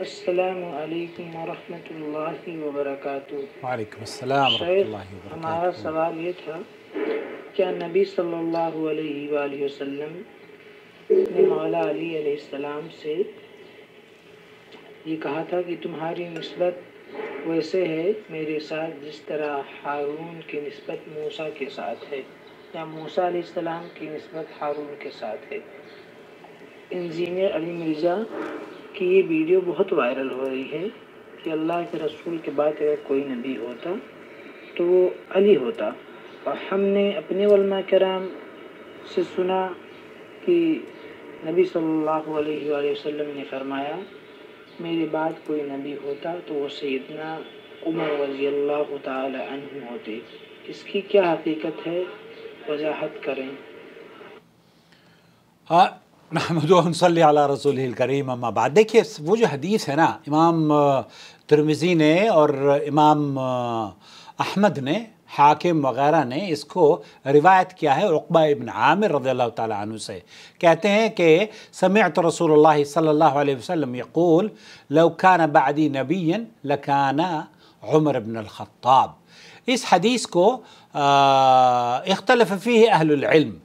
السلام علیکم ورحمۃ اللہ وبرکاتہ۔ وعلیکم السلام ورحمۃ شیخ، اللہ وبرکاتہ۔ ہمارا سوال یہ تھا، کیا نبی صلی اللہ علیہ وآلہ وسلم نے مولا علی علیہ السلام سے یہ کہا تھا کہ تمہاری نسبت ویسے ہے میرے ساتھ جس طرح ہارون کی نسبت موسیٰ کے ساتھ ہے، یا موسیٰ علیہ السلام کی نسبت ہارون کے ساتھ ہے؟ انجینئر علی مرزا کی یہ ویڈیو بہت وائرل ہو رہی ہے کہ اللہ کے رسول کے بعد اگر کوئی نبی ہوتا تو وہ علی ہوتا، اور ہم نے اپنے علماء کرام سے سنا کہ نبی صلی اللہ علیہ وآلہ وسلم نے فرمایا میرے بعد کوئی نبی ہوتا تو وہ سیدنا عمر رضی اللہ تعالی عنہ ہوتے۔ اس کی کیا حقیقت ہے، وضاحت کریں۔ نحمدہ و نصلی علی رسولہ الکریم، اما بعد۔ دیکھیے وہ جو حدیث ہے نا، امام ترمذی نے اور امام احمد نے، حاکم وغیرہ نے اس کو روایت کیا ہے عقبہ ابن عامر رضی اللہ تعالیٰ عنہ سے۔ کہتے ہیں کہ سمعت رسول اللہ صلی اللہ علیہ وسلم یقول لو کان بعدی نبی لکان عمر بن الخطاب۔ اس حدیث کو اختلف فیہ اہل العلم،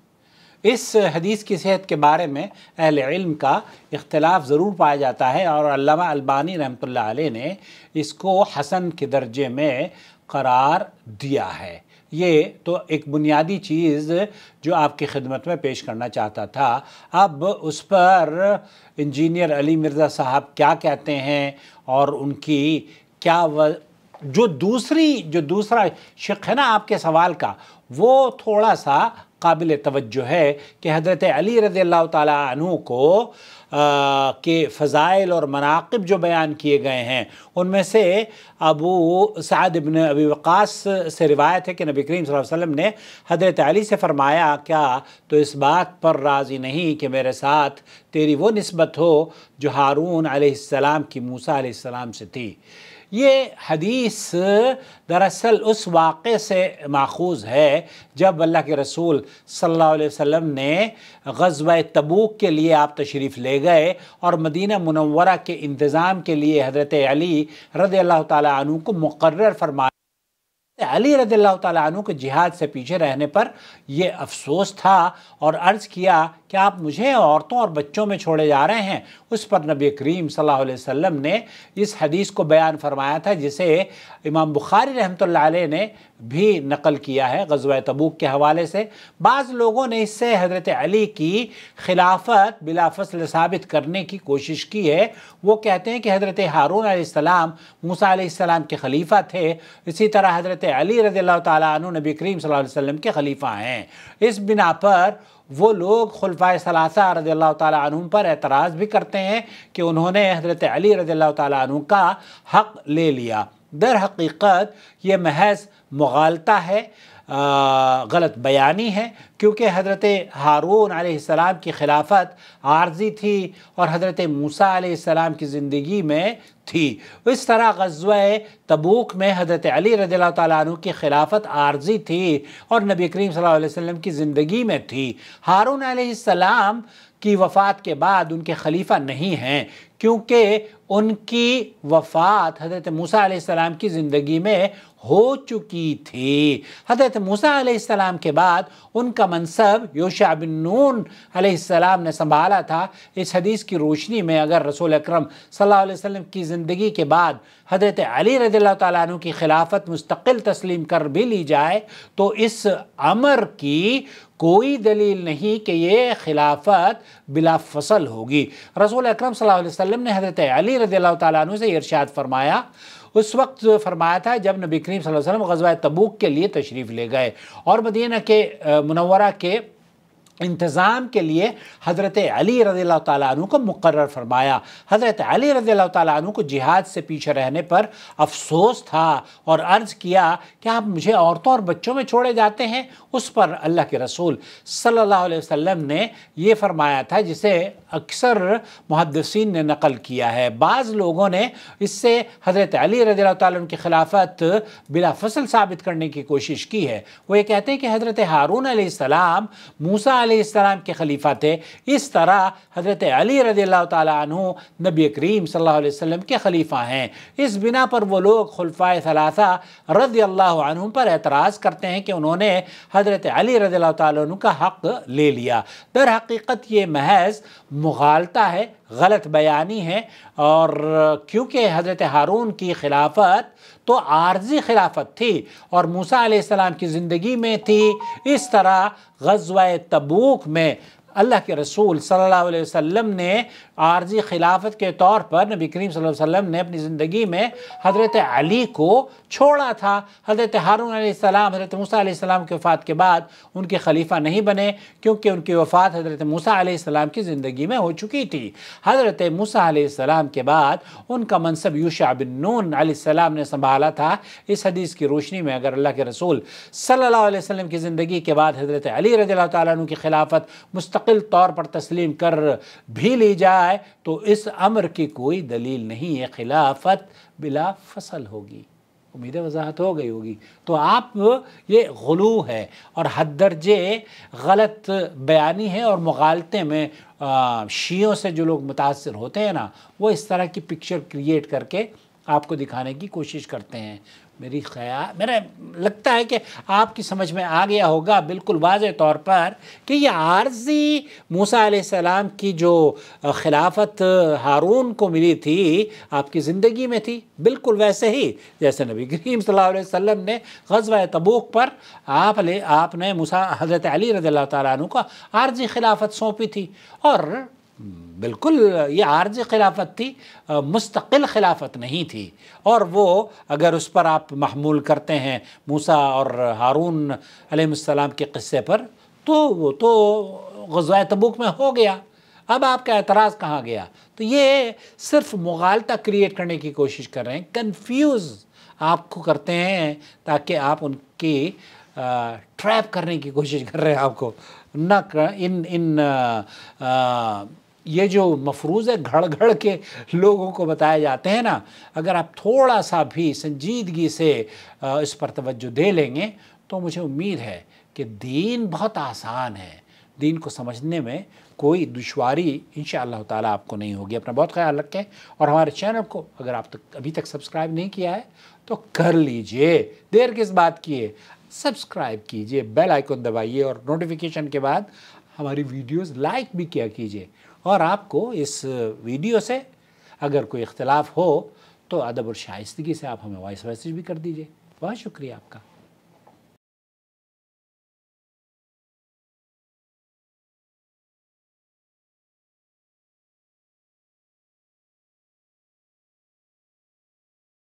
اس حدیث کی صحت کے بارے میں اہل علم کا اختلاف ضرور پایا جاتا ہے، اور علامہ البانی رحمۃ اللہ علیہ نے اس کو حسن کے درجے میں قرار دیا ہے۔ یہ تو ایک بنیادی چیز جو آپ کی خدمت میں پیش کرنا چاہتا تھا۔ اب اس پر انجینئر علی مرزا صاحب کیا کہتے ہیں اور ان کی کیا جو دوسرا شق ہے نا آپ کے سوال کا، وہ تھوڑا سا قابل توجہ ہے کہ حضرت علی رضی اللہ تعالیٰ عنہ کو کے فضائل اور مناقب جو بیان کیے گئے ہیں، ان میں سے ابو سعد بن ابی وقاص سے روایت ہے کہ نبی کریم صلی اللہ علیہ وسلم نے حضرت علی سے فرمایا کیا تو اس بات پر راضی نہیں کہ میرے ساتھ تیری وہ نسبت ہو جو ہارون علیہ السلام کی موسیٰ علیہ السلام سے تھی۔ یہ حدیث دراصل اس واقعے سے ماخوذ ہے جب اللہ کے رسول صلی اللہ علیہ وسلم نے غزوہ تبوک کے لیے آپ تشریف لے گئے اور مدینہ منورہ کے انتظام کے لیے حضرت علی رضی اللہ تعالیٰ عنہ کو مقرر فرمایا۔ علی رضی اللہ تعالیٰ عنہ کے جہاد سے پیچھے رہنے پر یہ افسوس تھا اور عرض کیا کہ آپ مجھے عورتوں اور بچوں میں چھوڑے جا رہے ہیں۔ اس پر نبی کریم صلی اللہ علیہ وسلم نے اس حدیث کو بیان فرمایا تھا، جسے امام بخاری رحمۃ اللہ علیہ نے بھی نقل کیا ہے غزوہ تبوک کے حوالے سے۔ بعض لوگوں نے اس سے حضرت علی کی خلافت بلا فصل ثابت کرنے کی کوشش کی ہے۔ وہ کہتے ہیں کہ حضرت ہارون علیہ السلام موسیٰ علیہ السلام کے خلیفہ تھے، اسی طرح حضرت علی رضی اللہ تعالیٰ عنہ نبی کریم صلی اللہ علیہ وسلم کے خلیفہ ہیں۔ اس بنا پر وہ لوگ خلفائے ثلاثہ رضی اللہ تعالیٰ عنہ پر اعتراض بھی کرتے ہیں کہ انہوں نے حضرت علی رضی اللہ تعالیٰ عنہ کا حق لے لیا۔ در حقیقت یہ محض مغالطہ ہے، غلط بیانی ہے، کیونکہ حضرت ہارون علیہ السلام کی خلافت عارضی تھی اور حضرت موسیٰ علیہ السلام کی زندگی میں تھی۔ اس طرح غزوہ تبوک میں حضرت علی رضی اللہ تعالیٰ عنہ کی خلافت عارضی تھی اور نبی کریم صلی اللہ علیہ وسلم کی زندگی میں تھی۔ ہارون علیہ السلام کی وفات کے بعد ان کے خلیفہ نہیں ہیں، کیونکہ ان کی وفات حضرت موسیٰ علیہ السلام کی زندگی میں ہو چکی تھی۔ حضرت موسیٰ علیہ السلام کے بعد ان کا منصب یوشع بن نون علیہ السلام نے سنبھالا تھا۔ اس حدیث کی روشنی میں اگر رسول اکرم صلی اللہ علیہ وسلم کی زندگی کے بعد حضرت علی رضی اللہ تعالیٰ عنہ کی خلافت مستقل تسلیم کر بھی لی جائے تو اس امر کی کوئی دلیل نہیں کہ یہ خلافت بلا فصل ہوگی۔ رسول اکرم صلی اللہ علیہ وسلم نے حضرت علی رضی اللہ تعالیٰ عنہ سے ارشاد فرمایا، اس وقت فرمایا تھا جب نبی کریم صلی اللہ علیہ وسلم غزوہ تبوک کے لیے تشریف لے گئے اور مدینہ کے منورہ کے انتظام کے لیے حضرت علی رضی اللہ تعالیٰ عنہ کو مقرر فرمایا۔ حضرت علی رضی اللہ تعالیٰ عنہ کو جہاد سے پیچھے رہنے پر افسوس تھا اور عرض کیا کہ آپ مجھے عورتوں اور بچوں میں چھوڑے جاتے ہیں۔ اس پر اللہ کے رسول صلی اللہ علیہ وسلم نے یہ فرمایا تھا، جسے اکثر محدثین نے نقل کیا ہے۔ بعض لوگوں نے اس سے حضرت علی رضی اللہ تعالیٰ عنہ کی خلافت بلا فصل ثابت کرنے کی کوشش کی ہے۔ وہ یہ کہتے ہیں کہ حضرت ہارون علیہ السلام موسیٰ علیہ السلام کے خلیفہ تھے، اس طرح حضرت علی رضی اللہ تعالیٰ عنہ نبی کریم صلی اللہ علیہ وسلم کے خلیفہ ہیں۔ اس بنا پر وہ لوگ خلفائے ثلاثہ رضی اللہ عنہم پر اعتراض کرتے ہیں کہ انہوں نے حضرت علی رضی اللہ تعالیٰ عنہ کا حق لے لیا۔ در حقیقت یہ محض مغالطہ ہے، غلط بیانی ہے، اور کیونکہ حضرت ہارون کی خلافت تو عارضی خلافت تھی اور موسیٰ علیہ السلام کی زندگی میں تھی، اس طرح غزوہ تبوک میں اللہ کے رسول صلی اللہ علیہ وسلم نے عارضی خلافت کے طور پر نبی کریم صلی اللہ علیہ وسلم نے اپنی زندگی میں حضرت علی کو چھوڑا تھا۔ حضرت ہارون علیہ السلام حضرت موسیٰ علیہ السلام کی وفات کے بعد ان کے خلیفہ نہیں بنے، کیونکہ ان کی وفات حضرت موسیٰ علیہ السلام کی زندگی میں ہو چکی تھی۔ حضرت موسیٰ علیہ السلام کے بعد ان کا منصب یوشع بن نون علیہ السلام نے سنبھالا تھا۔ اس حدیث کی روشنی میں اگر اللہ کے رسول صلی اللہ علیہ وسلم کی زندگی کے بعد حضرت علی رضی اللہ تعالیٰ عنہ کی خلافت مستقل طور پر تسلیم کر بھی لی جائے تو اس امر کی کوئی دلیل نہیں ہے، خلافت بلا فصل ہوگی۔ امید وضاحت ہو گئی ہوگی۔ تو آپ یہ غلو ہے اور حد درجے غلط بیانی ہے، اور مغالطے میں شیعوں سے جو لوگ متاثر ہوتے ہیں نا، وہ اس طرح کی پکچر کریٹ کر کے آپ کو دکھانے کی کوشش کرتے ہیں۔ میرا لگتا ہے کہ آپ کی سمجھ میں آ گیا ہوگا بالکل واضح طور پر کہ یہ عارضی موسیٰ علیہ السلام کی جو خلافت ہارون کو ملی تھی آپ کی زندگی میں تھی، بالکل ویسے ہی جیسے نبی کریم صلی اللہ علیہ وسلم نے غزوہ تبوک پر آپ نے حضرت علی رضی اللہ تعالیٰ عنہ کو عارضی خلافت سونپی تھی، اور بالکل یہ عارضی خلافت تھی، مستقل خلافت نہیں تھی۔ اور وہ اگر اس پر آپ محمول کرتے ہیں موسیٰ اور ہارون علیہ السلام کے قصے پر، تو وہ تو غزوہ تبوک میں ہو گیا، اب آپ کا اعتراض کہاں گیا؟ تو یہ صرف مغالطہ کریٹ کرنے کی کوشش کر رہے ہیں، کنفیوز آپ کو کرتے ہیں تاکہ آپ ان کی ٹریپ کرنے کی کوشش کر رہے ہیں آپ کو۔ یہ جو مفروضے گھڑ گھڑ کے لوگوں کو بتائے جاتے ہیں نا، اگر آپ تھوڑا سا بھی سنجیدگی سے اس پر توجہ دے لیں گے تو مجھے امید ہے کہ دین بہت آسان ہے، دین کو سمجھنے میں کوئی دشواری انشاءاللہ تعالیٰ آپ کو نہیں ہوگی۔ اپنا بہت خیال رکھیں، اور ہمارے چینل کو اگر آپ ابھی تک سبسکرائب نہیں کیا ہے تو کر لیجئے، دیر کس بات کی ہے، سبسکرائب کیجئے، بیل آئیکن دبائیے، اور نوٹیفیکیشن کے بعد ہماری ویڈیوز لائک بھی کیا کیجئے۔ اور آپ کو اس ویڈیو سے اگر کوئی اختلاف ہو تو ادب اور شائستگی سے آپ ہمیں وائس میسیج بھی کر دیجئے۔ بہت شکریہ آپ کا۔